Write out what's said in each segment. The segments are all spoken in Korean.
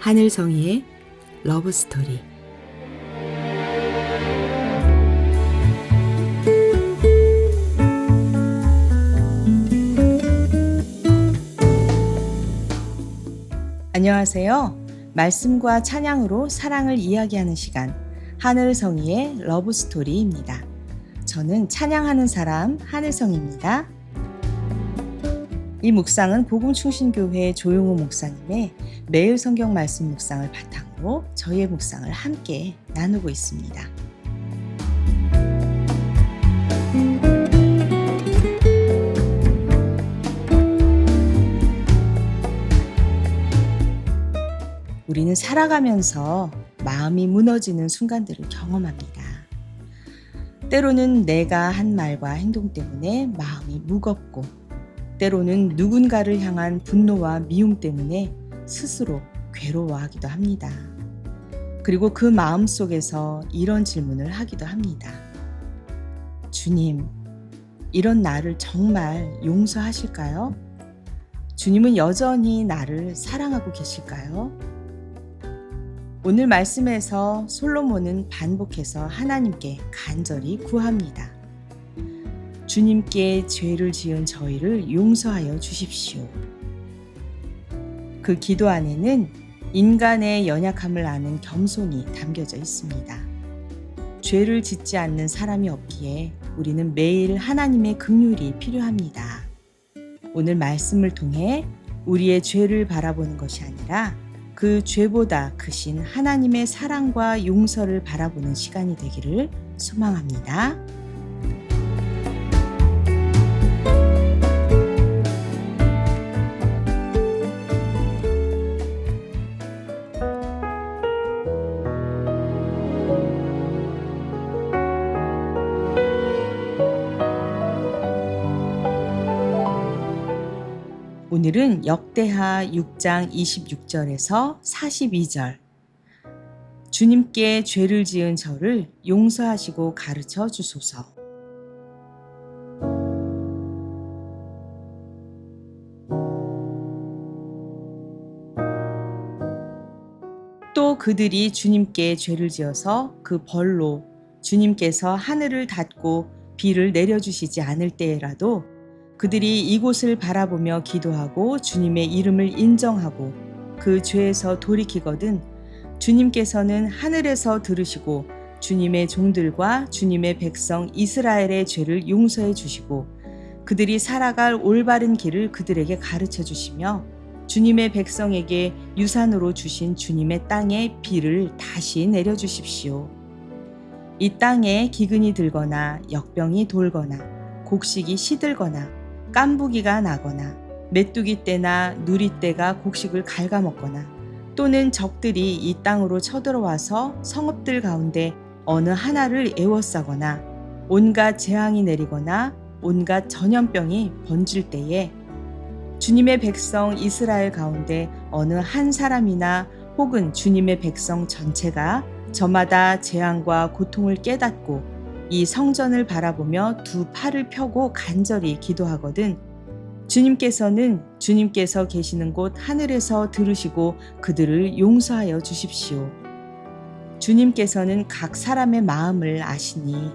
하늘성이의 러브스토리. 안녕하세요. 말씀과 찬양으로 사랑을 이야기하는 시간, 하늘성이의 러브스토리입니다. 저는 찬양하는 사람 하늘성입니다. 이 묵상은 복음충신교회 조용호 목사님의 매일 성경 말씀 묵상을 바탕으로 저희의 묵상을 함께 나누고 있습니다. 우리는 살아가면서 마음이 무너지는 순간들을 경험합니다. 때로는 내가 한 말과 행동 때문에 마음이 무겁고, 때로는 누군가를 향한 분노와 미움 때문에 스스로 괴로워하기도 합니다. 그리고 그 마음 속에서 이런 질문을 하기도 합니다. 주님, 이런 나를 정말 용서하실까요? 주님은 여전히 나를 사랑하고 계실까요? 오늘 말씀에서 솔로몬은 반복해서 하나님께 간절히 구합니다. 주님께 죄를 지은 저희를 용서하여 주십시오. 그 기도 안에는 인간의 연약함을 아는 겸손이 담겨져 있습니다. 죄를 짓지 않는 사람이 없기에 우리는 매일 하나님의 긍휼이 필요합니다. 오늘 말씀을 통해 우리의 죄를 바라보는 것이 아니라 그 죄보다 크신 하나님의 사랑과 용서를 바라보는 시간이 되기를 소망합니다. 오늘은 역대하 6장 26절에서 42절. 주님께 죄를 지은 저를 용서하시고 가르쳐 주소서. 또 그들이 주님께 죄를 지어서 그 벌로 주님께서 하늘을 닫고 비를 내려주시지 않을 때라도 그들이 이곳을 바라보며 기도하고 주님의 이름을 인정하고 그 죄에서 돌이키거든 주님께서는 하늘에서 들으시고 주님의 종들과 주님의 백성 이스라엘의 죄를 용서해 주시고 그들이 살아갈 올바른 길을 그들에게 가르쳐 주시며 주님의 백성에게 유산으로 주신 주님의 땅에 비를 다시 내려주십시오. 이 땅에 기근이 들거나 역병이 돌거나 곡식이 시들거나 깐부기가 나거나 메뚜기 떼나 누리 떼가 곡식을 갉아먹거나 또는 적들이 이 땅으로 쳐들어와서 성읍들 가운데 어느 하나를 에워싸거나 온갖 재앙이 내리거나 온갖 전염병이 번질 때에 주님의 백성 이스라엘 가운데 어느 한 사람이나 혹은 주님의 백성 전체가 저마다 재앙과 고통을 깨닫고 이 성전을 바라보며 두 팔을 펴고 간절히 기도하거든 주님께서는 주님께서 계시는 곳 하늘에서 들으시고 그들을 용서하여 주십시오. 주님께서는 각 사람의 마음을 아시니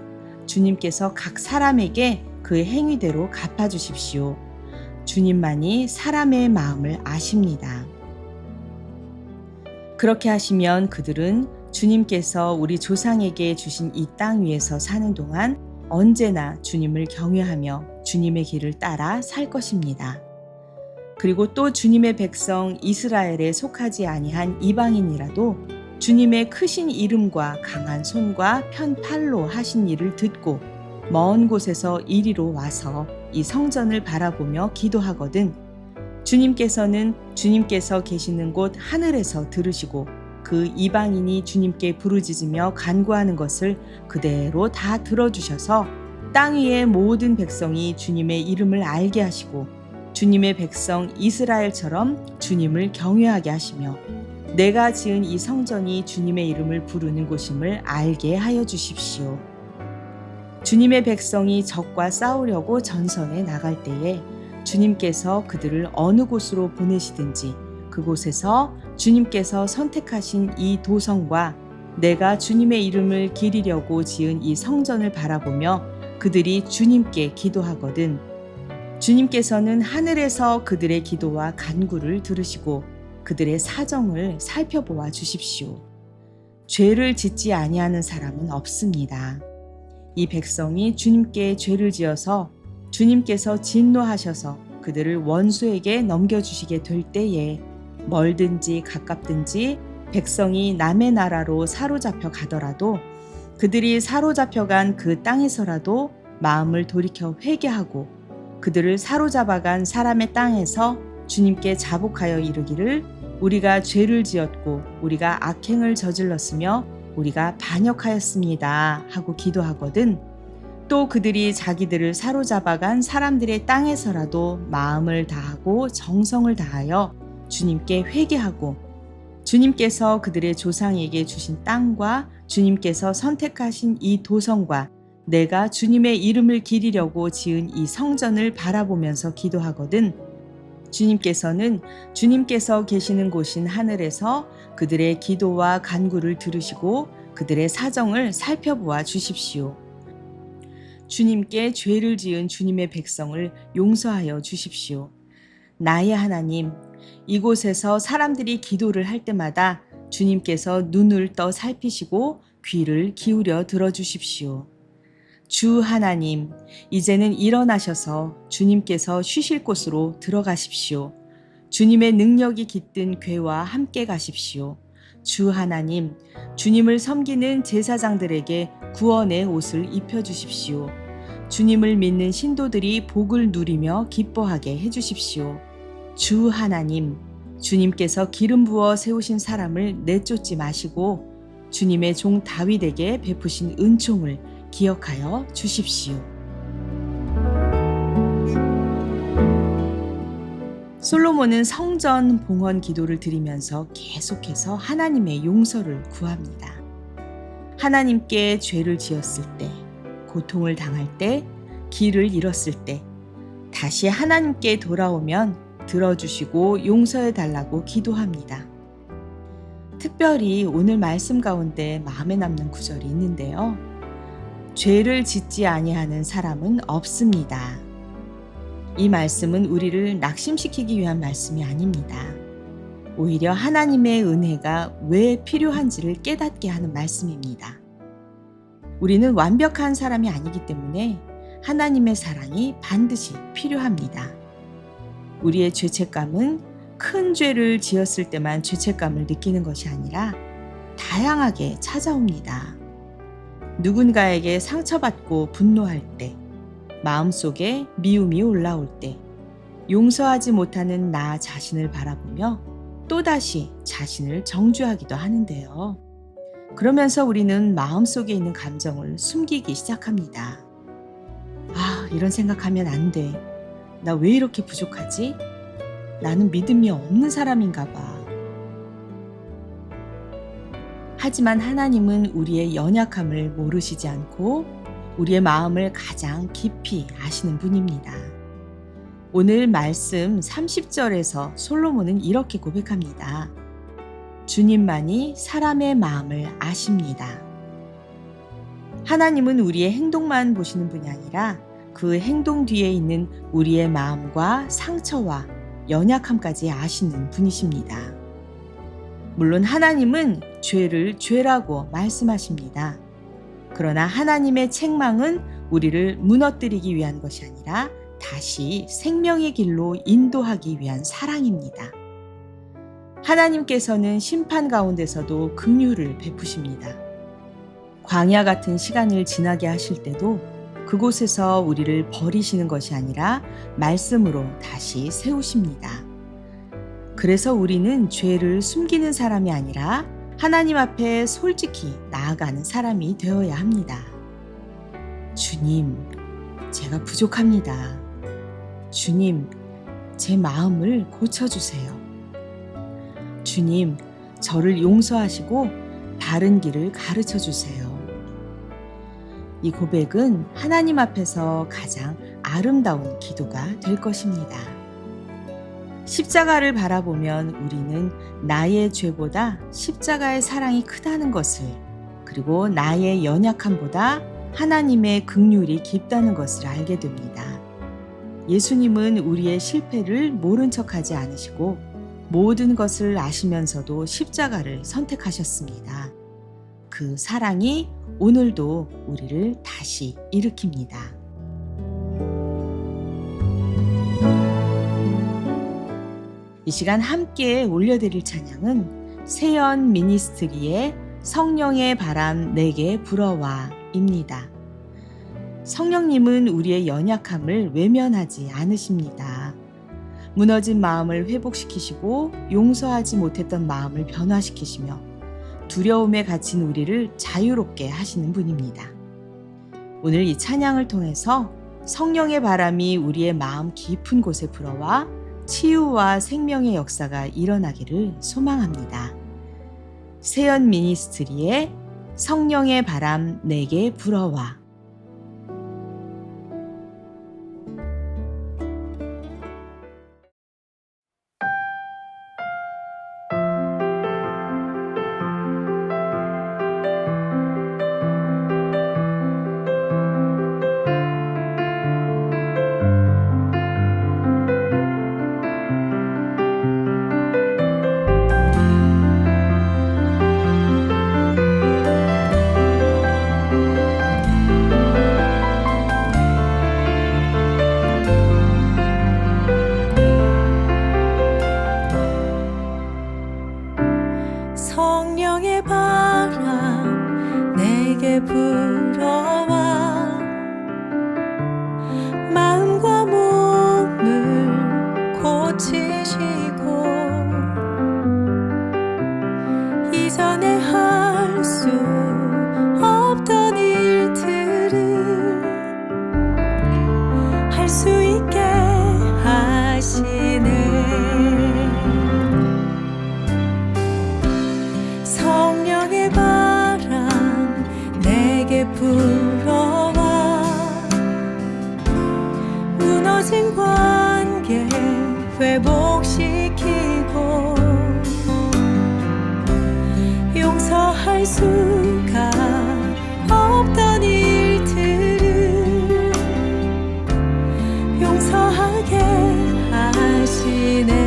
주님께서 각 사람에게 그 행위대로 갚아주십시오. 주님만이 사람의 마음을 아십니다. 그렇게 하시면 그들은 주님께서 우리 조상에게 주신 이 땅 위에서 사는 동안 언제나 주님을 경외하며 주님의 길을 따라 살 것입니다. 그리고 또 주님의 백성 이스라엘에 속하지 아니한 이방인이라도 주님의 크신 이름과 강한 손과 편 팔로 하신 일을 듣고 먼 곳에서 이리로 와서 이 성전을 바라보며 기도하거든 주님께서는 주님께서 계시는 곳 하늘에서 들으시고 그 이방인이 주님께 부르짖으며 간구하는 것을 그대로 다 들어주셔서 땅 위의 모든 백성이 주님의 이름을 알게 하시고 주님의 백성 이스라엘처럼 주님을 경외하게 하시며 내가 지은 이 성전이 주님의 이름을 부르는 곳임을 알게 하여 주십시오. 주님의 백성이 적과 싸우려고 전선에 나갈 때에 주님께서 그들을 어느 곳으로 보내시든지 그곳에서 주님께서 선택하신 이 도성과 내가 주님의 이름을 기리려고 지은 이 성전을 바라보며 그들이 주님께 기도하거든 주님께서는 하늘에서 그들의 기도와 간구를 들으시고 그들의 사정을 살펴보아 주십시오. 죄를 짓지 아니하는 사람은 없습니다. 이 백성이 주님께 죄를 지어서 주님께서 진노하셔서 그들을 원수에게 넘겨주시게 될 때에 멀든지 가깝든지 백성이 남의 나라로 사로잡혀 가더라도 그들이 사로잡혀간 그 땅에서라도 마음을 돌이켜 회개하고 그들을 사로잡아간 사람의 땅에서 주님께 자복하여 이르기를 우리가 죄를 지었고 우리가 악행을 저질렀으며 우리가 반역하였습니다 하고 기도하거든 또 그들이 자기들을 사로잡아간 사람들의 땅에서라도 마음을 다하고 정성을 다하여 주님께 회개하고 주님께서 그들의 조상에게 주신 땅과 주님께서 선택하신 이 도성과 내가 주님의 이름을 기리려고 지은 이 성전을 바라보면서 기도하거든 주님께서는 주님께서 계시는 곳인 하늘에서 그들의 기도와 간구를 들으시고 그들의 사정을 살펴보아 주십시오. 주님께 죄를 지은 주님의 백성을 용서하여 주십시오. 나의 하나님, 이곳에서 사람들이 기도를 할 때마다 주님께서 눈을 떠 살피시고 귀를 기울여 들어주십시오. 주 하나님, 이제는 일어나셔서 주님께서 쉬실 곳으로 들어가십시오. 주님의 능력이 깃든 궤와 함께 가십시오. 주 하나님, 주님을 섬기는 제사장들에게 구원의 옷을 입혀주십시오. 주님을 믿는 신도들이 복을 누리며 기뻐하게 해주십시오. 주 하나님, 주님께서 기름 부어 세우신 사람을 내쫓지 마시고 주님의 종 다윗에게 베푸신 은총을 기억하여 주십시오. 솔로몬은 성전 봉헌 기도를 드리면서 계속해서 하나님의 용서를 구합니다. 하나님께 죄를 지었을 때, 고통을 당할 때, 길을 잃었을 때, 다시 하나님께 돌아오면 들어주시고 용서해 달라고 기도합니다. 특별히 오늘 말씀 가운데 마음에 남는 구절이 있는데요. 죄를 짓지 아니하는 사람은 없습니다. 이 말씀은 우리를 낙심시키기 위한 말씀이 아닙니다. 오히려 하나님의 은혜가 왜 필요한지를 깨닫게 하는 말씀입니다. 우리는 완벽한 사람이 아니기 때문에 하나님의 사랑이 반드시 필요합니다. 우리의 죄책감은 큰 죄를 지었을 때만 죄책감을 느끼는 것이 아니라 다양하게 찾아옵니다. 누군가에게 상처받고 분노할 때, 마음속에 미움이 올라올 때, 용서하지 못하는 나 자신을 바라보며 또다시 자신을 정죄하기도 하는데요. 그러면서 우리는 마음속에 있는 감정을 숨기기 시작합니다. 아, 이런 생각하면 안 돼. 나 왜 이렇게 부족하지? 나는 믿음이 없는 사람인가 봐. 하지만 하나님은 우리의 연약함을 모르시지 않고 우리의 마음을 가장 깊이 아시는 분입니다. 오늘 말씀 30절에서 솔로몬은 이렇게 고백합니다. 주님만이 사람의 마음을 아십니다. 하나님은 우리의 행동만 보시는 분이 아니라 그 행동 뒤에 있는 우리의 마음과 상처와 연약함까지 아시는 분이십니다. 물론 하나님은 죄를 죄라고 말씀하십니다. 그러나 하나님의 책망은 우리를 무너뜨리기 위한 것이 아니라 다시 생명의 길로 인도하기 위한 사랑입니다. 하나님께서는 심판 가운데서도 긍휼을 베푸십니다. 광야 같은 시간을 지나게 하실 때도 그곳에서 우리를 버리시는 것이 아니라 말씀으로 다시 세우십니다. 그래서 우리는 죄를 숨기는 사람이 아니라 하나님 앞에 솔직히 나아가는 사람이 되어야 합니다. 주님, 제가 부족합니다. 주님, 제 마음을 고쳐주세요. 주님, 저를 용서하시고 바른 길을 가르쳐 주세요. 이 고백은 하나님 앞에서 가장 아름다운 기도가 될 것입니다. 십자가를 바라보면 우리는 나의 죄보다 십자가의 사랑이 크다는 것을, 그리고 나의 연약함보다 하나님의 긍휼이 깊다는 것을 알게 됩니다. 예수님은 우리의 실패를 모른 척하지 않으시고 모든 것을 아시면서도 십자가를 선택하셨습니다. 그 사랑이 오늘도 우리를 다시 일으킵니다. 이 시간 함께 올려드릴 찬양은 세연 미니스트리의 성령의 바람 내게 불어와입니다. 성령님은 우리의 연약함을 외면하지 않으십니다. 무너진 마음을 회복시키시고 용서하지 못했던 마음을 변화시키시며 두려움에 갇힌 우리를 자유롭게 하시는 분입니다. 오늘 이 찬양을 통해서 성령의 바람이 우리의 마음 깊은 곳에 불어와 치유와 생명의 역사가 일어나기를 소망합니다. 세연 미니스트리의 성령의 바람 내게 불어와. 성령의 바람 내게 불어와 마음과 몸을 고치시고 이전에 할 수 없던 일들을 할 수 있게 하시네. 성령의 바람 내게 불어와 무너진 관계 회복시키고 용서할 수가 없던 일들을 용서하게 하시네.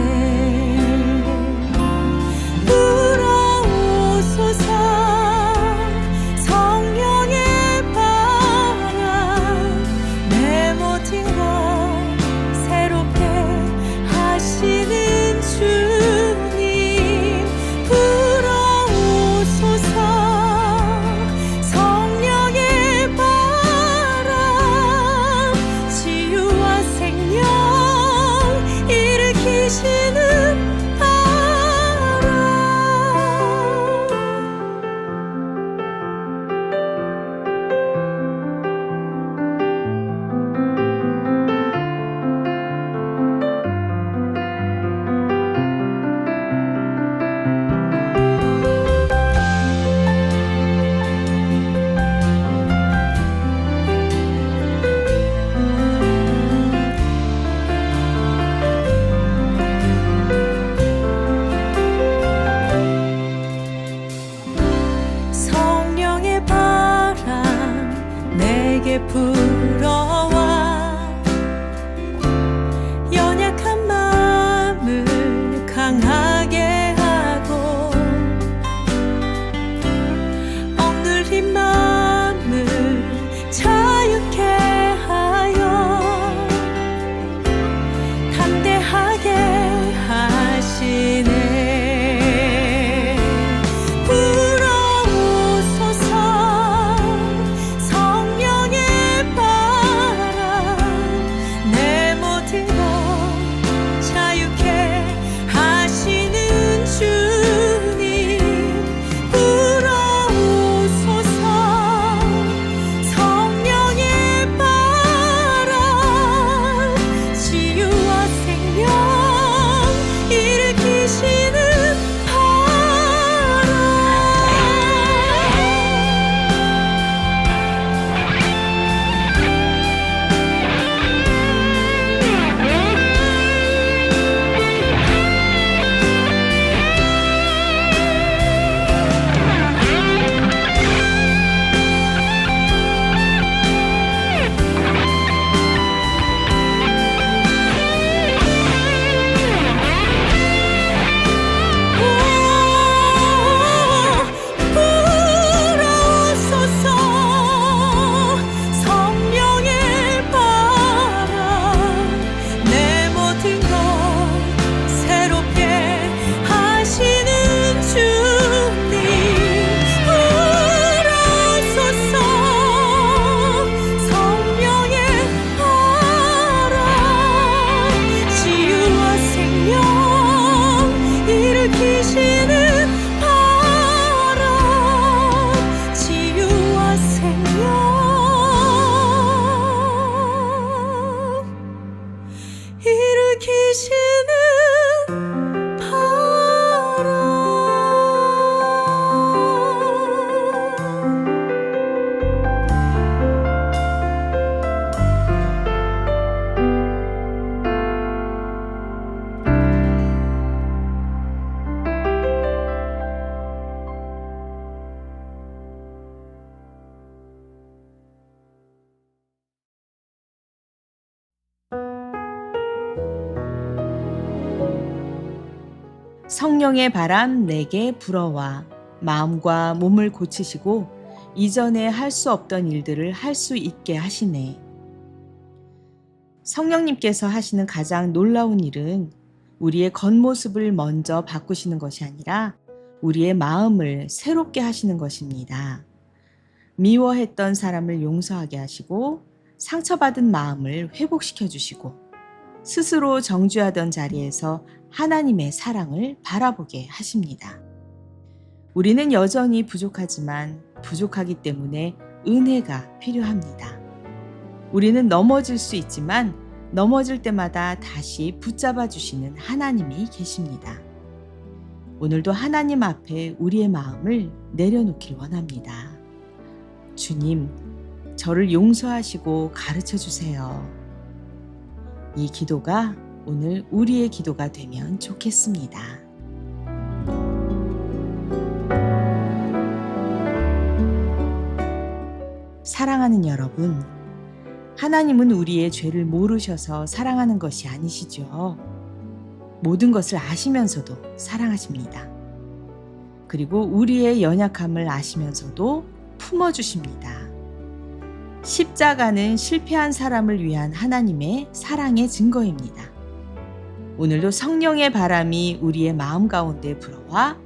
불어와 연약한 마음을 강하게 하고 억눌린 마음을 자유케 하여 담대하게 하시네. 성령의 바람 성령의 바람 내게 불어와 마음과 몸을 고치시고 이전에 할 수 없던 일들을 할 수 있게 하시네. 성령님께서 하시는 가장 놀라운 일은 우리의 겉모습을 먼저 바꾸시는 것이 아니라 우리의 마음을 새롭게 하시는 것입니다. 미워했던 사람을 용서하게 하시고 상처받은 마음을 회복시켜 주시고 스스로 정죄하던 자리에서 하나님의 사랑을 바라보게 하십니다. 우리는 여전히 부족하지만 부족하기 때문에 은혜가 필요합니다. 우리는 넘어질 수 있지만 넘어질 때마다 다시 붙잡아 주시는 하나님이 계십니다. 오늘도 하나님 앞에 우리의 마음을 내려놓길 원합니다. 주님, 저를 용서하시고 가르쳐 주세요. 이 기도가 오늘 우리의 기도가 되면 좋겠습니다. 사랑하는 여러분, 하나님은 우리의 죄를 모르셔서 사랑하는 것이 아니시죠. 모든 것을 아시면서도 사랑하십니다. 그리고 우리의 연약함을 아시면서도 품어주십니다. 십자가는 실패한 사람을 위한 하나님의 사랑의 증거입니다. 오늘도 성령의 바람이 우리의 마음 가운데 불어와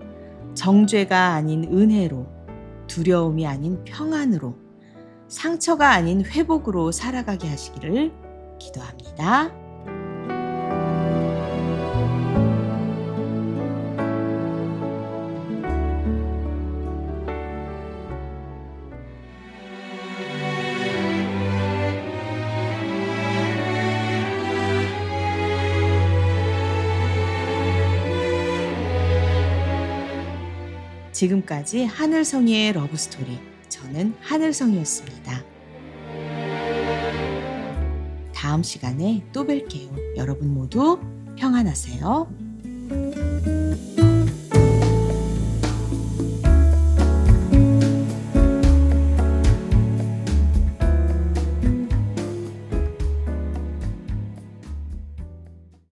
정죄가 아닌 은혜로, 두려움이 아닌 평안으로, 상처가 아닌 회복으로 살아가게 하시기를 기도합니다. 지금까지 하늘성이의 러브스토리, 저는 하늘성이었습니다. 다음 시간에 또 뵐게요. 여러분 모두 평안하세요.